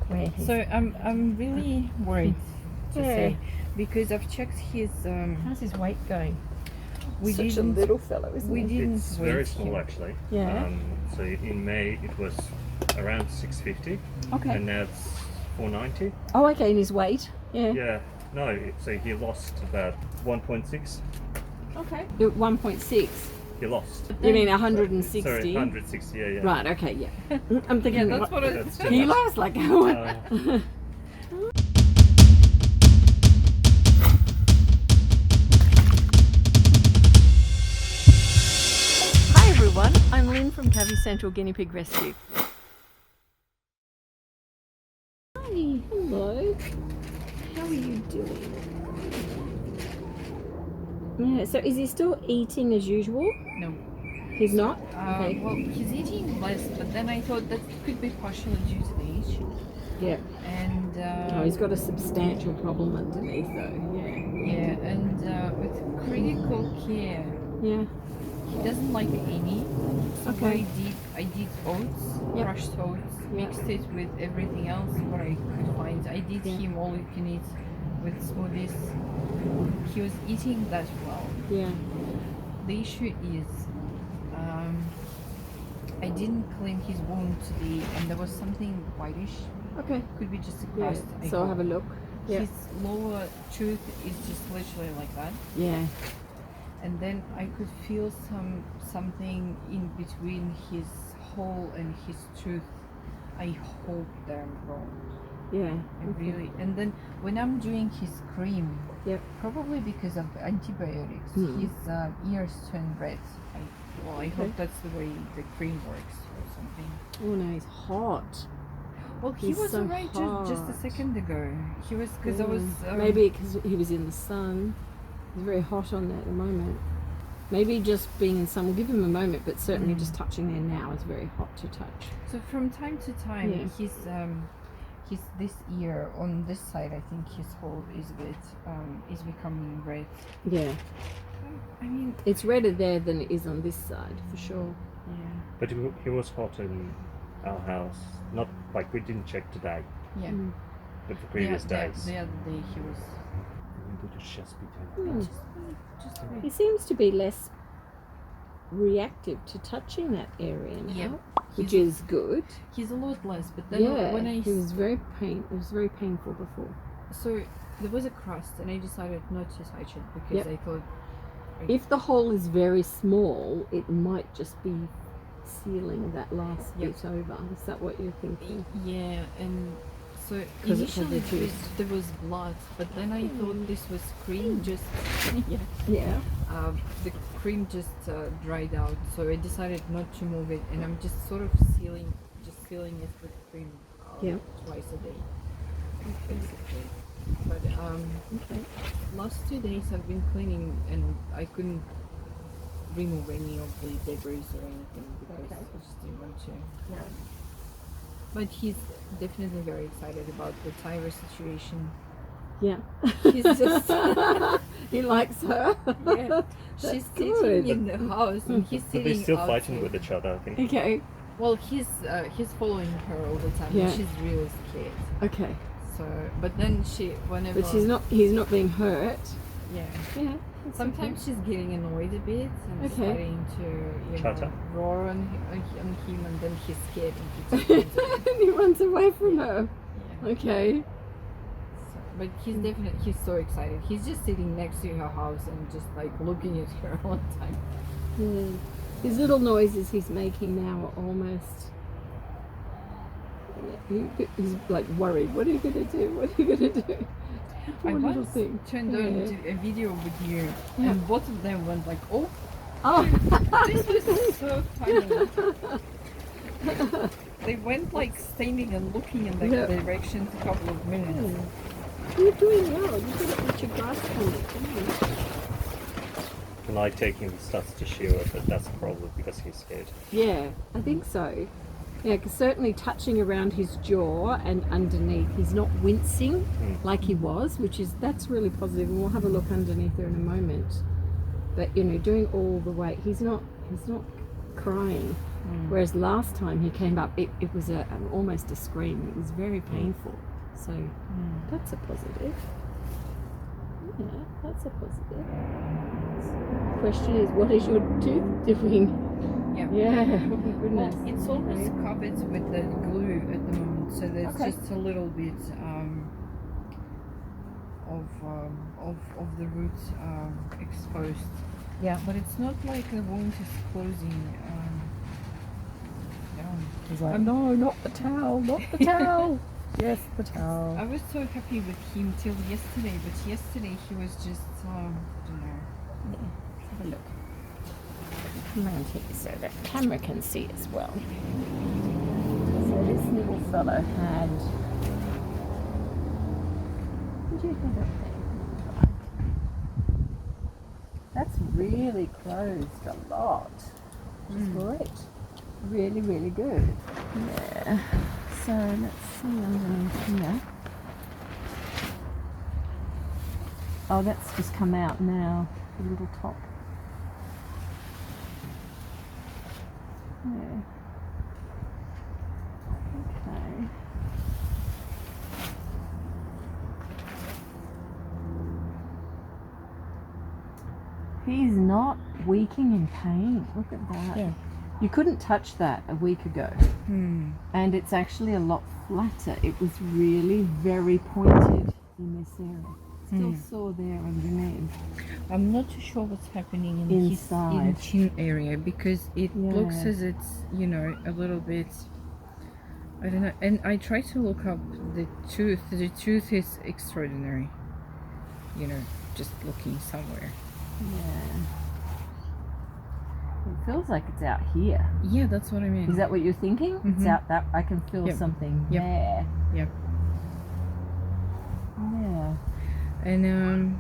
where he's... So I'm really worried to say, because I've checked his How's his weight going? Such a little fellow, isn't we he? didn't It's weight very small him. actually. Yeah. So in May it was around 650, Okay. and now it's 490. Oh, okay, and his weight? Yeah. Yeah, no, so he lost about 1.6. Okay. 1.6. He lost. You mean 160? Sorry, 160. Yeah, yeah. Right. Okay. Yeah. I'm thinking. Yeah, that's what That's too he much. loves like. Hi everyone, I'm Lynn from Cavy Central Guinea Pig Rescue. Hi, hello. How are you doing? Yeah, so is he still eating as usual? No. He's not? Okay. Well, he's eating less, but then I thought that could be partially due to the age. Yeah. And Oh, he's got a substantial problem underneath though. Yeah. yeah, and with critical care, Yeah. he doesn't like any. So what Okay. I did oats, Yep. crushed oats, Yep. mixed it with everything else what I could find. I did Yeah. him all you can eat with smoothies. He was eating that well. Yeah. The issue is, I didn't clean his wound today, and there was something whitish. Okay. Could be just a Yeah. crust. So I'll have a look. Yeah. His lower tooth is just literally like that, Yeah. and then I could feel something in between his hole and his tooth. I hope they're wrong. Yeah. I really. And then when I'm doing his cream, Yep. probably because of antibiotics, Hmm. his ears turn red. I Okay. hope that's the way the cream works or something. Oh no, he's hot. Well, he He's was so alright just a hot. second ago. He was, because I was maybe because he was in the sun. He's very hot on there at the moment. Maybe just being in sun will give him a moment, but certainly just touching there now is very hot to touch. So from time to time, Yeah. his this ear on this side, I think his hole is a bit is becoming red. Yeah, I mean, it's redder there than it is on this side for sure. yeah, But he was hot in our house. Not like we didn't check today, yeah. Mm. but the previous days. The other day he was Hmm. just a bit. He seems to be less reactive to touching that area now, Yeah. which He's- is good. He's a lot less, but then Yeah, when I it was very painful before. so there was a crust, and I decided not to touch it because Yep. I thought If the hole is very small, it might just be sealing that last Yep. bit over. Is that what you're thinking? yeah, and so 'Cause it had initially reduced. there was blood, but then I thought this was cream. Just yeah, Yeah. the cream just dried out, so I decided not to move it, and I'm just sort of filling it with cream Yeah. twice a day, basically. But Okay. last 2 days I've been cleaning, and I couldn't remove any of the debris or anything because Okay. I just didn't want to. Yeah. But he's definitely very excited about the Tyra situation. Yeah. He's just He likes her. yeah. She's That's sitting good. in the house, and he's But sitting. they're still outside. fighting with each other, I think. Okay. Well, he's following her all the time. Yeah. And she's really scared. Okay. So, but then whenever. But he's not being hurt. Yeah. Yeah. that's Sometimes she's getting annoyed a bit and Okay. starting to Chatter. roar on him, and then he's scared and he just runs away. okay. And he runs away from her. Yeah. Okay. So, but he's so excited. He's just sitting next to her house and just like looking at her all the time. Yeah. His little noises he's making now are almost. He's like worried. What are you gonna do? What are you gonna do? I Poor little once thing. turned Yeah. on to a video with you, Yeah. and both of them went like, "Oh, Oh. this was so funny." They went like standing and looking in that Yeah. direction for a couple of minutes. You're doing well. You got to put your grasp on it. And I taking the stuff to Sheila, but that's probably because he's scared. Yeah, I think so. Yeah, because certainly touching around his jaw and underneath, he's not wincing like he was, that's really positive. And we'll have a look underneath there in a moment. But doing all the way, he's not crying. Whereas last time he came up, it was almost a scream. It was very painful. So that's a positive. Yeah, that's a positive. The question is, what is your tooth doing? Yeah. Yeah, oh my goodness. Well, it's almost Okay. covered with the glue at the moment, so there's Okay. just a little bit of the root exposed. Yeah. But it's not like the wound is closing. He's like, no, not the towel, not the towel. Yes, the towel. I was so happy with him till yesterday, but yesterday he was just, you know. Have a look. Come around here so the camera can see as well. So this little fellow had. What do you think of that? That's really closed a lot. Which is great. Really, really good. Yeah. So let's see underneath here. Oh, that's just come out now. The little top. Yeah. Okay. He's not weakening in pain. Look at that. Yeah. You couldn't touch that a week ago. And it's actually a lot flatter. It was really very pointed in this area. Still sore there underneath. I'm not too sure what's happening in Inside. his chin area because it Yeah. looks as it's, you know, a little bit, I don't know. And I tried to look up the tooth. The tooth is extraordinary, you know, just looking somewhere. Yeah. It feels like it's out here. Yeah, that's what I mean. Is that what you're thinking? It's Mhm. out that I can feel Yep. something Yep. there. Yep. Yeah. And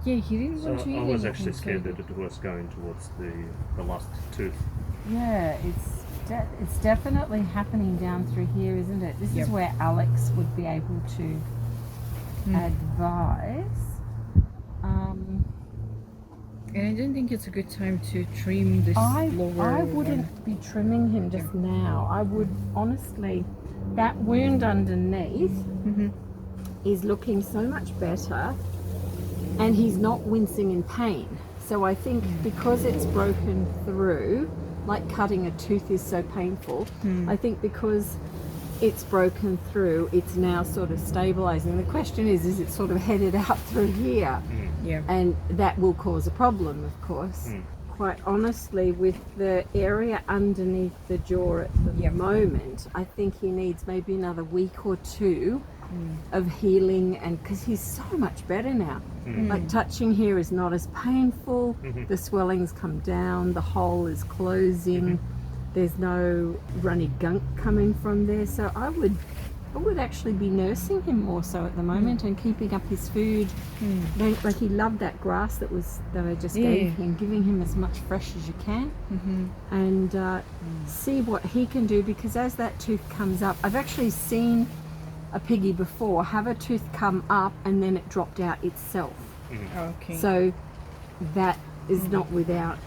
yeah, he didn't So want to eat I was anything, actually so- scared that it was going towards the last tooth. Yeah, it's definitely happening down through here, isn't it? This Yep. is where Alex would be able to advise. And I don't think it's a good time to trim this I lower wouldn't one. be trimming him just now. I would honestly, that wound underneath Mhm. is looking so much better, and he's not wincing in pain. So I think because it's broken through, like cutting a tooth is so painful, I think because it's broken through, it's now sort of stabilizing. The question is it sort of headed out through here? Yeah. And that will cause a problem, of course. Quite honestly, with the area underneath the jaw at the Yep. moment, I think he needs maybe another week or two of healing, and because he's so much better now. Like touching here is not as painful, the swelling's come down, the hole is closing, there's no runny gunk coming from there. So I would actually be nursing him more so at the moment and keeping up his food. Like he loved that grass that I just gave him, giving him as much fresh as you can, and see what he can do, because as that tooth comes up, I've actually seen a piggy before have a tooth come up and then it dropped out itself. Okay. So that is not without,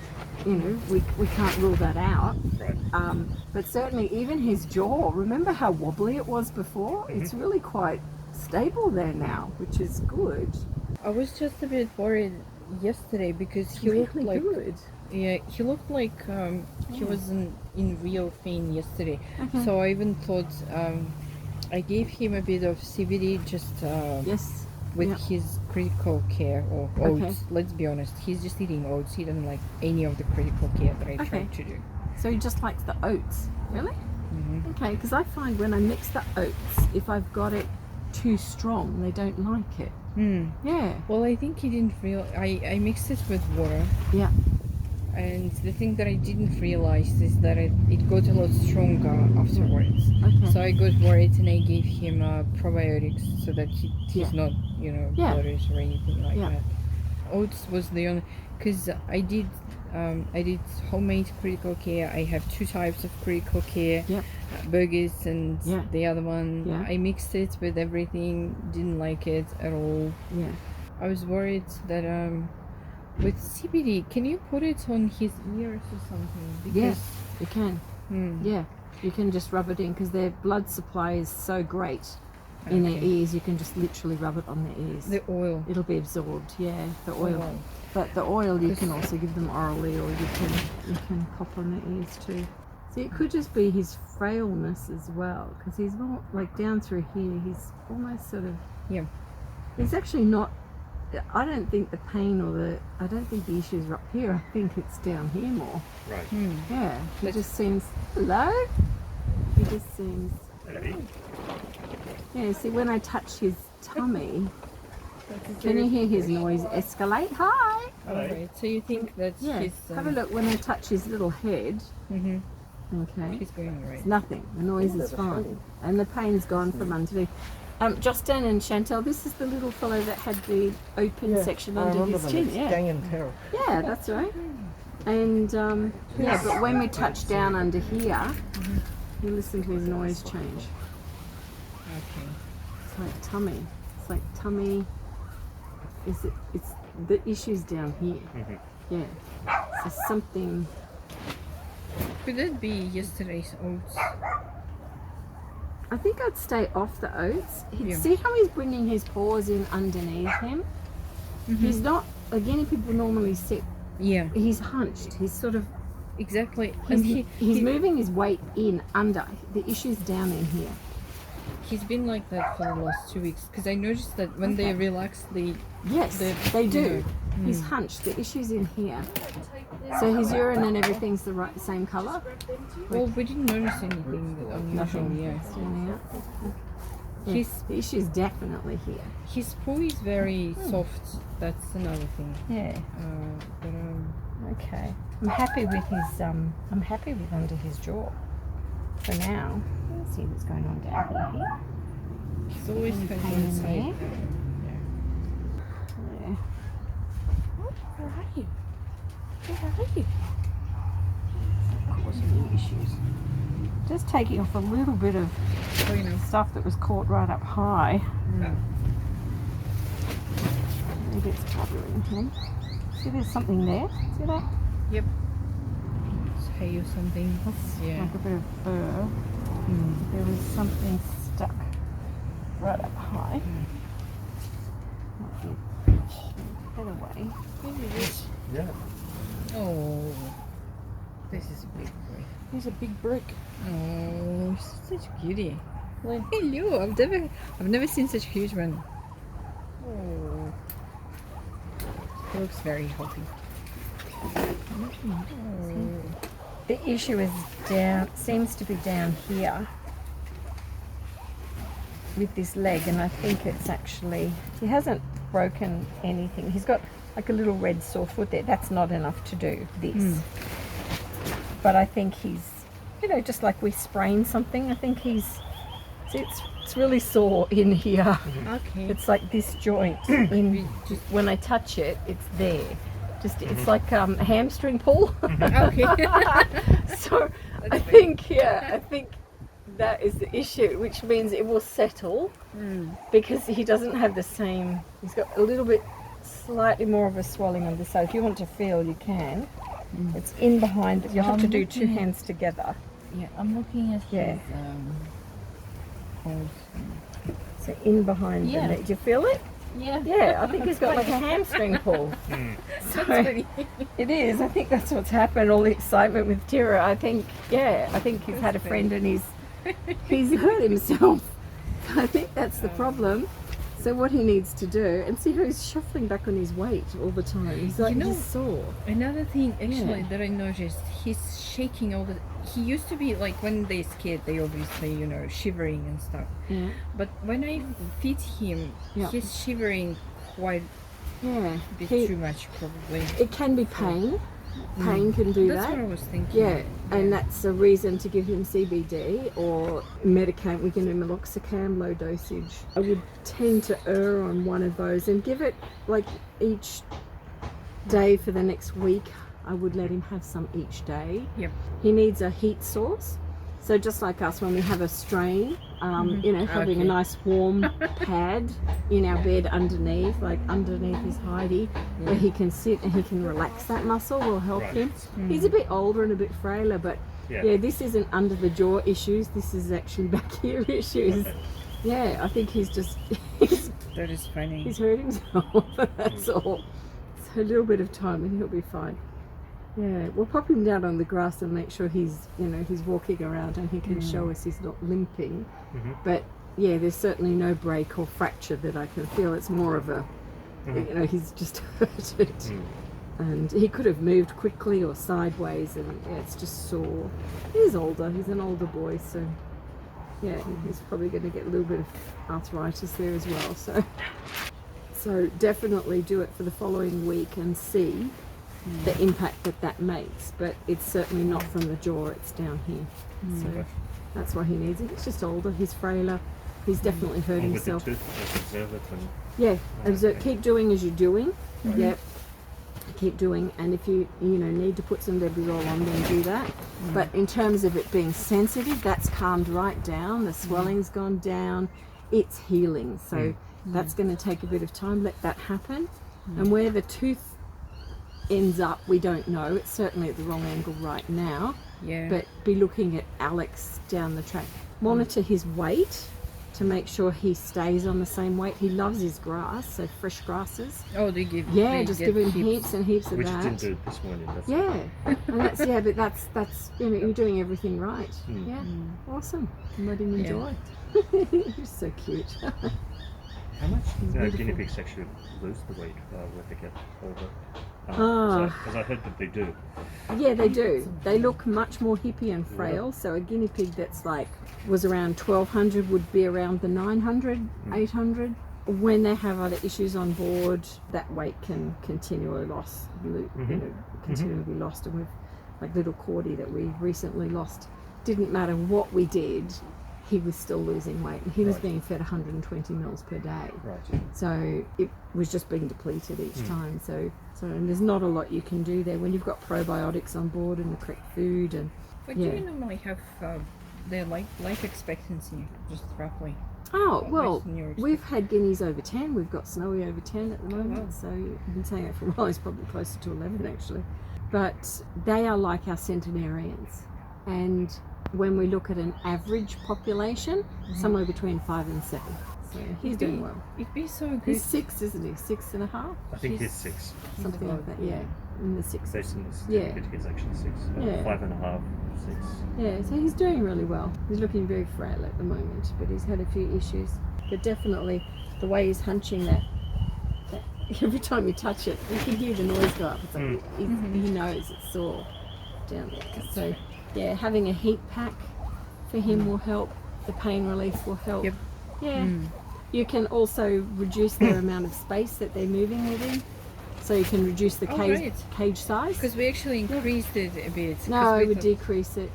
you know, we can't rule that out. Right. But certainly even his jaw, remember how wobbly it was before? It's really quite stable there now, which is good. I was just a bit worried yesterday because he looked Really like good. he looked like he was in real pain yesterday. Okay. So I even thought I gave him a bit of CBD just Yes. with Yeah. his critical care or Okay. oats. Let's be honest, he's just eating oats. He doesn't like any of the critical care that I Okay. tried to do. So he just likes the oats. Really? Okay, because I find when I mix the oats, if I've got it too strong, they don't like it. Yeah. Well, I think he didn't I mixed it with water. Yeah. And the thing that I didn't realize is that it got a lot stronger afterwards. Okay. So I got worried and I gave him probiotics so that he's not, you know, Yeah. bloated or anything like Yeah. that. Oats was the only, because I did homemade critical care. I have two types of critical care, Yep. burgers and Yeah. the other one. Yeah. I mixed it with everything, didn't like it at all. Yeah. I was worried that with CBD, can you put it on his ears or something? Yeah, you can. Hmm. Yeah, you can just rub it in because their blood supply is so great in their Okay. ears. You can just literally rub it on their ears. The oil. It'll be absorbed. Yeah, the oil. wow. But the oil you can also give them orally, or you can pop on their ears too. See, it could just be his frailness as well, because he's more like down through here. He's almost sort of. Yeah. He's actually not. I don't think the pain I don't think the issues are up here. I think it's down here more. Right. Hmm. Yeah. He just seems. Hello. He just seems. Maybe. Yeah. See, when I touch his tummy, can you hear his noise escalate? Hi. Alright, so you think that Yeah. he's... Have a look when I touch his little head. Mm-hmm. Okay. He's going alright. It's nothing. The noise is fine, and the pain's gone from underneath. Justin and Chantel, this is the little fellow that had the open section under his chin. Yeah. Yeah, that's right. And yeah, but when we touch down under here, you listen to his noise change. Okay. It's like tummy. It's like tummy. It's the issue's down here. Yeah. So something. Could it be yesterday's oats? I think I'd stay off the oats. Yeah. See how he's bringing his paws in underneath him? He's not. Guinea people normally sit. Yeah, He's hunched. He's sort of. exactly. He's, And he's moving his weight in under. The issue's down in here. he's been like that for the last 2 weeks because I noticed that when they relax, Yes, they do. He's hunched. The issue's in here. So his urine and everything's the same colour. well, we didn't notice anything unusual. Yeah, Standing out. Yeah, His the issue's definitely here. his poo is very soft. That's another thing. Yeah. But Okay. I'm happy with his. I'm happy with under his jaw. For now. Let's see what's going on down here. he's always Any kind pain of in inside. Yeah. Where are you? Where are you? Causing any issues. Just taking off a little bit of Oh, you know. stuff that was caught right up high. Maybe it's bothering him. See, there's something there. See that? Yep. It's hay or something. That's Yeah. like a bit of fur. There was something stuck right up high. Get away. Maybe this. Yeah. Oh, this is a big boy. Here's a big brick. Oh, such a cutie. Well, hello. I've never seen such a huge one. Oh, he looks very healthy. Oh. The issue is seems to be down here with this leg, and I think it's actually, he hasn't broken anything. He's got like a little red sore foot there. That's not enough to do this. But I think he's, just like we sprained something, I think he's, it's really sore in here. Okay. It's like this joint. Just when I touch it, it's there. It's like a hamstring pull. Okay. So I think that is the issue, which means it will settle because he doesn't have the same. He's got a little bit, slightly more of a swelling on the side. If you want to feel, you can. It's in behind, but you have to do two hands together. Yeah, I'm looking at Yeah. his paws. So in behind Yeah. the leg. Do you feel it? Yeah. Yeah, I think he's got like a hamstring pull. So it is. I think that's what's happened. All the excitement with Tira. I think he's had a friend and he's hurt himself. I think that's the problem. So what he needs to do, and see how he's shuffling back on his weight all the time. He's like, he's sore. Another thing actually Yeah. that I noticed, he's shaking all the. He used to be like when they're scared, they obviously shivering and stuff. Yeah. But when I feed him, Yeah. he's shivering quite Yeah. a bit too much probably. It can be pain. Pain can do That's that. what I was thinking. Yeah, and that's a reason to give him CBD or Medicate. We can do meloxicam, low dosage. I would tend to err on one of those and give it like each day for the next week. I would let him have some each day. Yep. He needs a heat source. So just like us, when we have a strain, you know, having a Okay. nice warm pad in our bed underneath, like underneath his hidey, where he can sit and he can relax that muscle will help Right. him. He's a bit older and a bit frailer, but yeah, this isn't under the jaw issues. This is actually back here issues. Okay. Yeah, I think he's just That is funny. he's hurt himself. That's all. So a little bit of time and he'll be fine. Yeah, we'll pop him down on the grass and make sure he's, you know, he's walking around and he can show us he's not limping. But yeah, there's certainly no break or fracture that I can feel. It's more of a, you know, he's just hurted. And he could have moved quickly or sideways, and yeah, it's just sore. He's older. He's an older boy, so yeah, he's probably going to get a little bit of arthritis there as well. So definitely do it for the following week and see the impact that makes. But it's certainly not from the jaw; it's down here. So that's why he needs it. He's just older. He's frailer. He's definitely hurt And with the himself. tooth, just observe it and Yeah, observe, okay. keep doing as you're doing. Yep. Keep doing, and if you need to put some Debrol on, then do that. But in terms of it being sensitive, that's calmed right down. The swelling's gone down. It's healing, so that's going to take a bit of time. Let that happen. And where the tooth ends up, we don't know. It's certainly at the wrong angle right now. Yeah. But be looking at Alex down the track. Monitor his weight to make sure he stays on the same weight. He loves his grass, so fresh grasses. Oh, they give. Yeah, they just get give him heaps and heaps of which you that. didn't do this morning. That's Yeah, and that's but that's you know, you're doing everything right. Yeah, awesome. And let him enjoy. He's so cute. How much guinea beautiful. pigs actually lose the weight when they get older? Ah. Because I heard that they do. Yeah, they do. They look much more hippie and frail. So a guinea pig that's like was around 1200 would be around the 900, 800. When they have other issues on board, that weight can continually continually be lost. And with like little Cordy that we recently lost, didn't matter what we did, he was still losing weight, and he was being fed 120 mils per day. Right. So it was just being depleted each time. So and there's not a lot you can do there when you've got probiotics on board and the correct food. And But do you normally have their life expectancy, just roughly? oh What well, was in your we've had guineas over 10. We've got Snowy over 10 at the moment. wow. So I've been saying that for a while. He's probably closer to 11 actually. But they are like our centenarians, and when we look at an average population, somewhere between 5 and 7. So he's doing well. It'd be so good. He's 6, isn't he? 6.5? I think he's 6. Something like that, yeah. In the 6. Based on this Yeah. certificate, he's actually 6. Yeah. 5.5, 6. Yeah, so he's doing really well. He's looking very frail at the moment, but he's had a few issues. But definitely the way he's hunching that every time you touch it, you can hear the noise go up. It's like he knows it's sore down there. So yeah, having a heat pack for him will help. The pain relief will help. Yep. Yeah. You can also reduce their amount of space that they're moving within. So you can reduce the cage size. Because we actually increased it a bit. 'cause No, I we would thought- decrease it.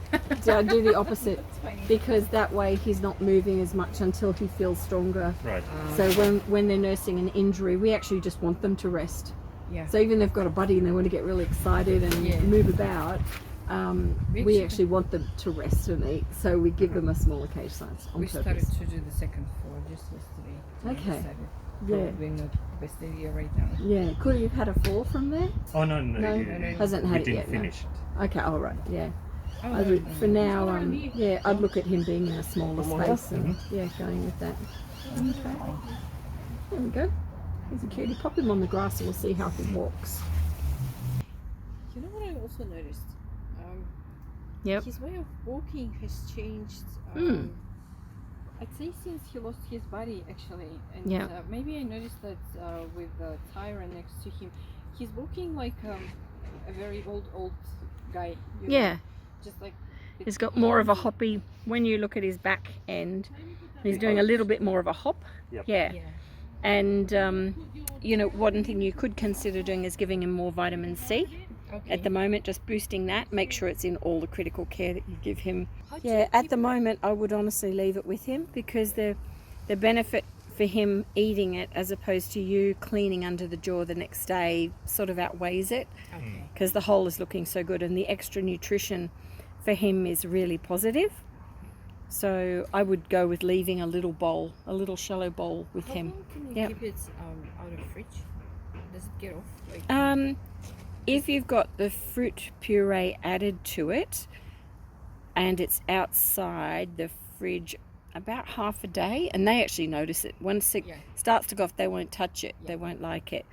I do the opposite, because that way he's not moving as much until he feels stronger. Right. So when they're nursing an injury, we actually just want them to rest. Yeah. So even if they've got a buddy and they want to get really excited and move about, we actually want them to rest and eat. So we give them a smaller cage size on We purpose. started to do the second floor just yesterday. Okay. Decided Yeah. Probably not the best idea right now. Yeah. Could he have had a fall from there? Oh, no. No, hasn't had it didn't yet, no. finish it. Okay. All right. Yeah. Oh, I would, for now, I'd look at him being in a smaller space and going with that. Okay. There we go. He's a cutie. Pop him on the grass and we'll see how he walks. You know what I also noticed? Yep. His way of walking has changed. I'd say since he lost his body, actually. And Yeah. maybe I noticed that with Tyra next to him, he's walking like a very old guy. you know, Yeah. Just like He's got more of a hoppy, when you look at his back end, he's doing a little bit more of a hop. Yep. Yeah. Yeah. And, one thing you could consider doing is giving him more vitamin C. Okay. At the moment, just boosting that. Make sure it's in all the critical care that you give him. How do you Yeah, at keep the moment, I would honestly leave it with him, because the benefit for him eating it as opposed to you cleaning under the jaw the next day sort of outweighs it, Okay. because the hole is looking so good and the extra nutrition for him is really positive. So I would go with leaving a little bowl, a little shallow bowl with How him. long can you Yep. keep it out of fridge? Does it get off? If you've got the fruit puree added to it and it's outside the fridge about half a day, and they actually notice it. Once it starts to go off, they won't touch it. They won't like it.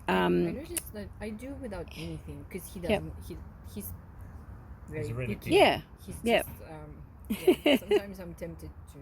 I noticed that I do without anything because he doesn't. He's very really picky. picky. Yeah. He's Yep. just sometimes I'm tempted to.